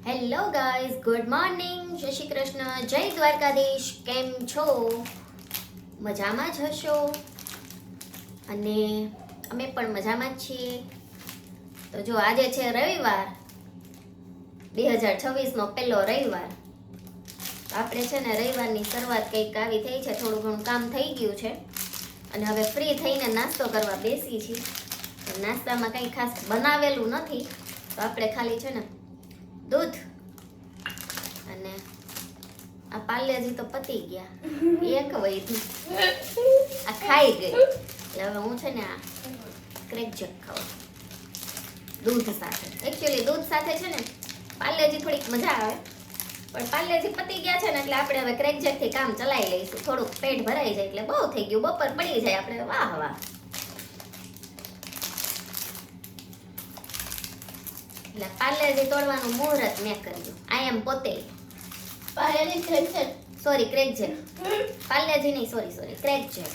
Hello guys, good morning, જય શ્રી કૃષ્ણ, જય દ્વારકાધીશ. કેમ છો? મજામાં જ હશો અને અમે પણ મજામાં જ છીએ. તો જો આજે છે રવિવાર, 2026નો પહેલો રવિવાર. તો આપણે છે ને રવિવારની શરૂઆત કંઈક આવી થઈ છે, થોડું ઘણું કામ થઈ ગયું છે અને હવે ફ્રી થઈને નાસ્તો કરવા બેસી છીએ. નાસ્તામાં કંઈ ખાસ બનાવેલું નથી, તો આપણે ખાલી છે ને દૂધ અને આ પાર્લેજી તો પતી ગયા, એક વૈધી આ ખાઈ ગઈ. એટલે હવે હું છે ને આ ક્રેક જેક ખાઉં દૂધ સાથે. એકચ્યુઅલી દૂધ સાથે છે ને પાર્લેજી થોડીક મજા આવે, પણ પાર્લેજી પતી ગયા છે ને એટલે આપણે હવે ક્રેક જેક થી કામ ચલાવી લઈશું. થોડુંક પેટ ભરાઈ જાય એટલે બહુ થઈ ગયું, બપોર પડી જાય આપણે. વાહ વાહ. એટલે પાર્લેજી તોડવાનું મુહૂર્ત મેં કર્યું. આઈ એમ પોતે Parle-G crack Jack, sorry crack Jack, Parle-G નહીં, સોરી ક્રેક જેક.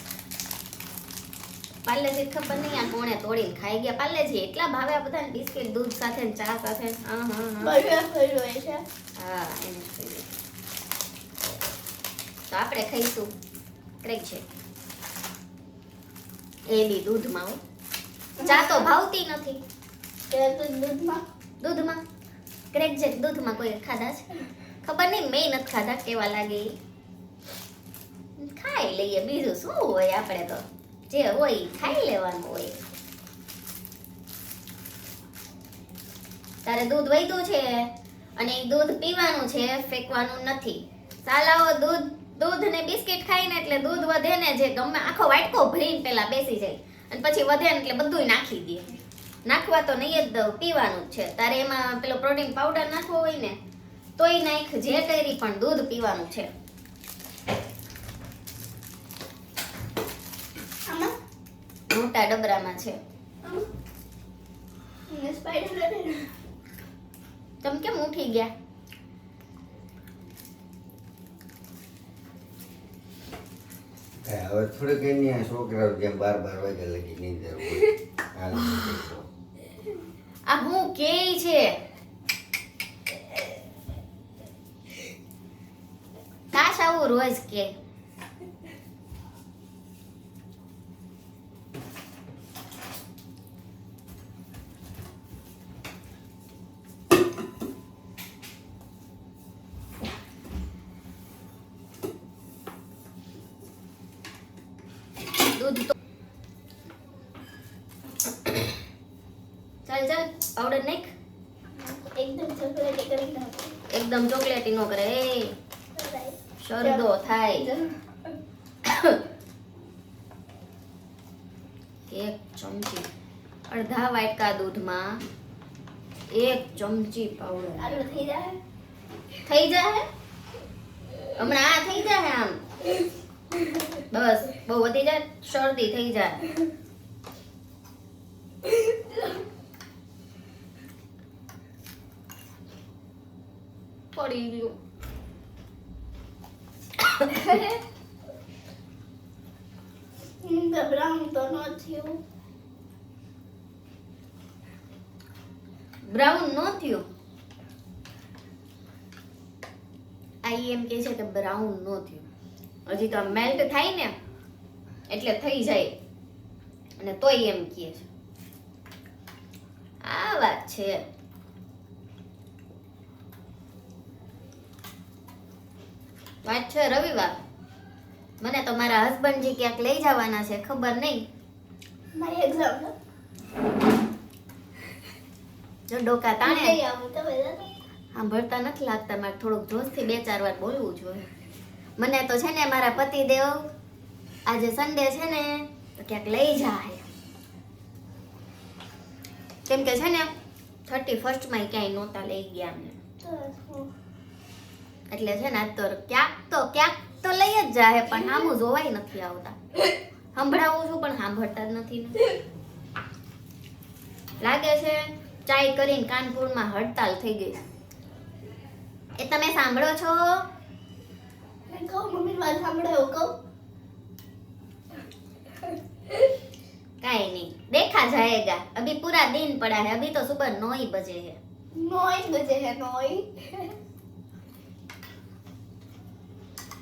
પાર્લેજી ખબર નહીં આ કોણે તોડીને ખાઈ ગયા. પાર્લેજી એટલા ભાવે આ બધાને, બિસ્કિટ દૂધ સાથે ને ચા સાથે. હા હા હા બટર ફરી હોય છે. હા, એને ખાઈ. તો આપણે ખાઈશું ક્રેક જેક, એ બી દૂધમાં હો. ચા તો ભાવતી નથી. ત્યારે તો દૂધમાં ક્રેક જેક દૂધમાં કોઈ ખાધા છે? ખબર નહીં, મેં નથી ખાધા, કેવા લાગે ઈ. ખાઈ લઈએ, બીજું શું હોય. આપણે તો જે હોય ઈ ખાઈ લેવાનું હોય. તારે દૂધ વધ્યું છે અને ઈ દૂધ પીવાનું છે, ફેંકવાનું નથી. સાલાઓ દૂધ ને બિસ્કિટ ખાઈને એટલે દૂધ વધે ને, જે ગમે આખો વાટકો ભરીને પેલા બેસી જાય અને પછી વધે ને એટલે બધુંય નાખી દે. નાખવા તો નહીં જ દઉં, પીવાનું જ છે. તારે એમાં પેલો પ્રોટીન પાવડર નાખવો હોય ને તોય નાખ, જે કરી પણ દૂધ પીવાનું છે. આમાં મોટા ડબરામાં છે. સ્પાઈડર નથી. તમે કેમ ઉઠી ગયા? હવે થોડીક એની આ છોકરાઓ જેમ 12 વાગ્યા લગી નીંદર હોય. આ હું કે છે કાશ આવું રોજ કે. દૂધ તો ચાલ પાવડર નાખ. એકદમ ચોકલેટી કરી નાખો. એકદમ ચોકલેટી નો કરે, એ શરદો થાય. એક ચમચી, અડધા વાટકા દૂધમાં 1 ચમચી પાવડર. આટલું થઈ જાય. થઈ જાય હમણાં, આ થઈ જાય આમ. બસ બહુ વધી જાય, શરદી થઈ જાય. પડી ગયું. બ્રાઉન તો ન થયું. બ્રાઉન નો થયું. આ એમ કે છે કે બ્રાઉન નો થયું. હજી તો મેલ્ટ થાય ને એટલે થઈ જાય, અને તોય એમ કહે છે. આ વાત છે. વાત છે રવિવાર. મને તો મારા હસબન્ડજી ક્યાંક લઈ જવાના છે, ખબર નહીં. મારી એક્ઝામ છે. જો ડોકા તાણે નહીં આવું તો બધા સાંભળતા નથી લાગતા. મારે થોડુંક જોશથી 2-4 વાર બોલવું જોઈએ. મને તો છે ને મારા પતિદેવ આજે સન્ડે છે ને તો ક્યાંક લઈ જાય, કેમ કે છે ને 31st માં ક્યાંય નહોતા લઈ ગયા અમને. એટલે છે ને આજ તો ક્યાંક તો લઈ જ જાય, પણ સામું જોવાય નથી આવતા. સંભળાવું છું પણ સાંભળતા જ નથી ને. લાગે છે ચાય કરીને કાનપુરમાં હડતાલ થઈ ગઈ. એ તમે સાંભળો છો? કહું મમ્મી વાત સાંભળાવો કહું. काई नहीं, देखा जाएगा. अभी पूरा दिन पड़ा है, अभी तो सुबह 9 ही बजे है. नॉइस बजे है नॉई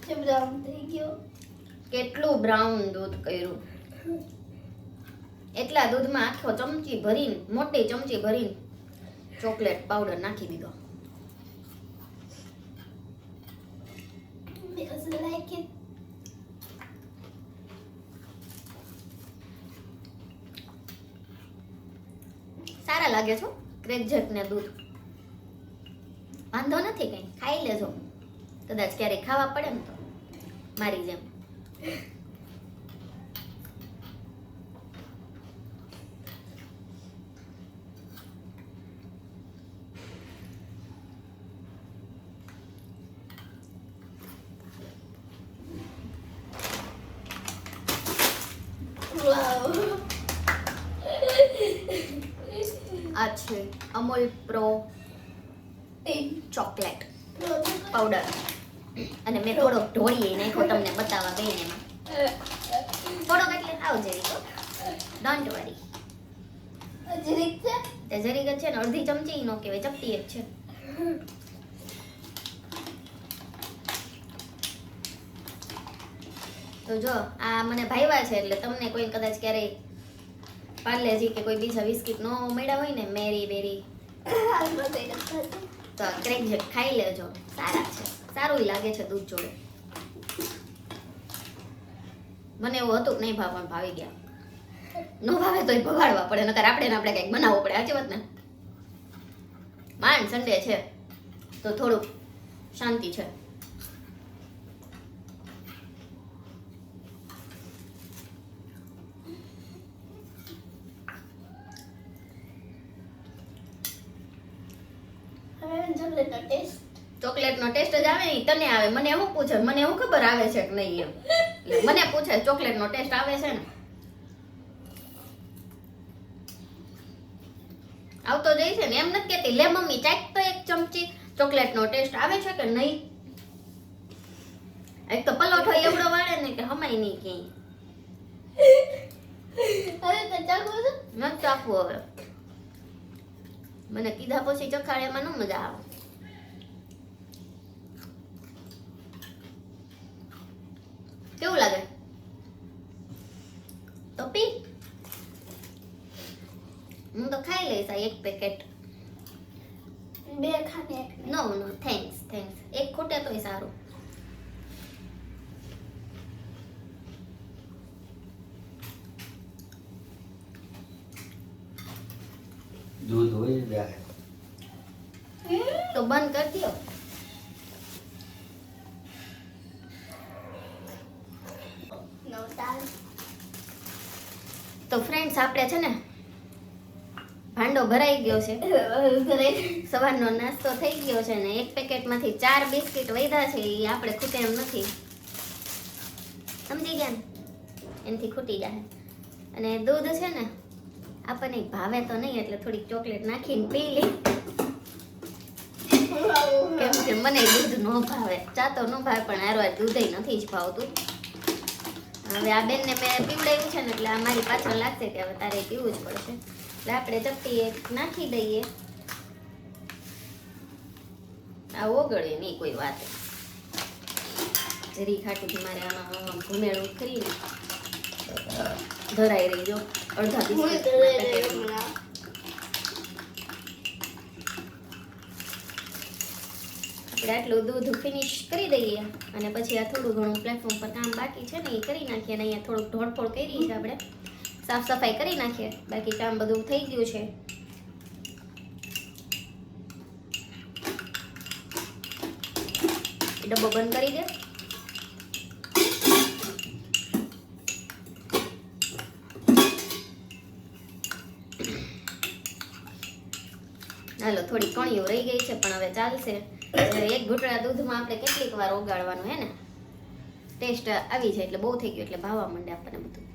जब राम થઈ ગયો કેટલું બ્રાઉન દૂધ કર્યું. એટલા દૂધમાં આખો ચમચી ભરીને, મોટી ચમચી ભરીને ચોકલેટ પાવડર નાખી દીધો. because I like it. સારા લાગે છો ક્રેકજેક ને દૂધ. વાંધો નથી કઈ, ખાઈ લેજો. કદાચ ક્યારેય ખાવા પડે ને તો મારી જેમ. Wow. આ છે અમૂલ પ્રો ચોકલેટ પાવડર. અને મેં થોડો ઢોળી નાખ્યો તમને બતાવવા બેન એમાં. થોડોક એટલે આવ જરીક. Don't worry. જરીક છે તે જરીક જ છે ને, અડધી ચમચી નો કહેવાય, ચપટી જ છે. તો જો આ મને ભાવ્યા છે એટલે તમને કોઈ કદાચ ક્યારેય પાર્લેજી કે કોઈ બીજા બિસ્કિટ નો મળ્યા હોય ને, મેરી બેરી, હાલમાં થઈ નથી તો ક્રેકજેક ખાઈ લેજો. સારા છે, સારું લાગે છે દૂધ જોડે. મને એવું હતું કે નહીં ભાવ, પણ ભાવી ગયા. નો ભાવે તોય ભગાડવા પડે, નકર આપણે ને આપણે કંઈક બનાવવું પડે. સાચી વાત ને? માંડ સન્ડે છે તો થોડુંક શાંતિ છે. હવે ચોકલેટનો ટેસ્ટ ચોકલેટનો ટેસ્ટ જ આવે ને, ઈ તને આવે. મને એવું પૂછે, મને એવું ખબર આવે છે કે નહીં એમ. એટલે મને પૂછે ચોકલેટનો ટેસ્ટ આવે છે ને, આવતો જાય છે ને. એમ નથી કહેતી લે મમ્મી ચાક તો એક ચમચી ચોકલેટનો ટેસ્ટ આવે છે કે નહીં. એક તો પલોઠો એવડો વાળે ને કે હમાય નહીં ક્યાંય. હવે તો ચાખો છો નથી ચાખવું હવે. મને કીધા પછી ચખાડ્યામાં ન મજા આવે. કેવું લાગે? તો પી. હું તો ખાઈ લઈશ આ એક પેકેટ. બે ખાને નો નો થેન્ક્સ થેન્ક્સ. એક ખૂટે તોય સારું. દૂધ હોય ને બે. તો બંધ કરી દો. નો દાલ તો ફ્રેન્ડ્સ આપણે છે ને ભાંડો ભરાઈ ગયો છે. સવારનો નાસ્તો થઈ ગયો છે ને એક પેકેટમાંથી 4 બિસ્કિટ વધ્યા છે. એ આપણે ખૂટે એમ નથી, સમજી ગયા ને? એનાથી ખૂટી જાય. અને દૂધ છે ને આપણને ભાવે તો નહીં એટલે થોડીક ચોકલેટ નાખીને પી લે. કેમ કે મને દૂધ ન ભાવે, ચા તો ન ભાવે, પણ હારો દૂધે નથી જ ભાવતું. હવે આ બેનને મેં પીવડાવ્યું છે ને એટલે આ મારી પાછળ લાગશે કે હવે તારે પીવું જ પડશે. એટલે આપણે ચપટી એક નાખી દઈએ. આ ઓગળે નહીં કોઈ વાત. જરી ખાટું મારે આમાં ઘુમેડું કરીને ધરાઈ રહી. જો અડધા બિસ્કિટ આપણે આટલું દૂધ ફિનિશ કરી દઈએ અને પછી આ થોડું ઘણું પ્લેટફોર્મ પર કામ બાકી છે ને એ કરી નાખીએ. અને અહીંયા થોડુંક ઢોળફોડ કરી છે, આપણે સાફ સફાઈ કરી નાખીએ. બાકી કામ બધું થઈ ગયું છે. ડબ્બો બંધ કરી દે. હાલો થોડી કણીઓ રહી ગઈ છે પણ હવે ચાલશે. એક ઘૂંટડા દૂધમાં આપણે કેટલીક વાર ઓગાળવાનું હે ને, ટેસ્ટ આવી જાય એટલે બહુ થઈ ગયું એટલે ભાવવા માંડે આપણને બધું.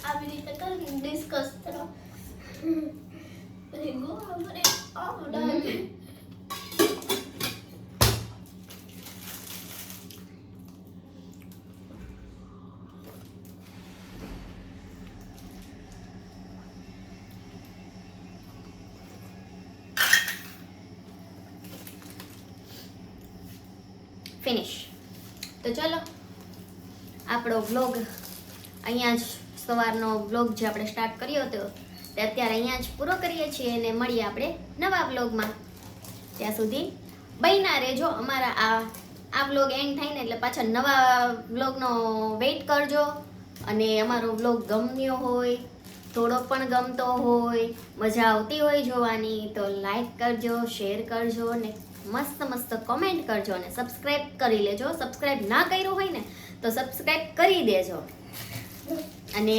આવી રીતે કરીને ડિસ્કસ કરો. પછી ગો આપણે આવડા ફિનિશ. તો ચલો આપણો વ્લોગ અહીંયા જ સવારનો વ્લોગ જે આપણે સ્ટાર્ટ કર્યો હતો તે અત્યારે અહીંયા જ પૂરો કરીએ છીએ અને મળીએ આપણે નવા વ્લોગમાં. ત્યાં સુધી બન્યા રહેજો. અમારા આ વ્લોગ એન્ડ થાય ને એટલે પાછા નવા વ્લોગનો વેઇટ કરજો. અને અમારો વ્લોગ ગમ્યો હોય, થોડોક પણ ગમતો હોય, મજા આવતી હોય જોવાની તો લાઈક કરજો, શેર કરજો ને મસ્ત મસ્ત કોમેન્ટ કરજો અને સબસ્ક્રાઈબ કરી લેજો. સબસ્ક્રાઈબ ના કર્યું હોય ને તો સબસ્ક્રાઈબ કરી દેજો. અને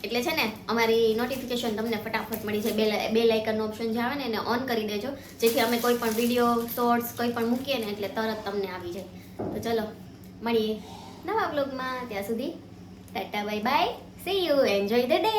એટલે છે ને અમારી નોટિફિકેશન તમને ફટાફટ મળી જાય. બેલ આઇકનનો ઓપ્શન જે આવે ને એને ઓન કરી દેજો, જેથી અમે કોઈ પણ વિડીયો શોર્ટ્સ કોઈ પણ મૂકીએ ને એટલે તરત તમને આવી જાય. તો ચલો મળીએ નવા વ્લોગમાં. ત્યાં સુધી Tata bye bye, C you, enjoy the day.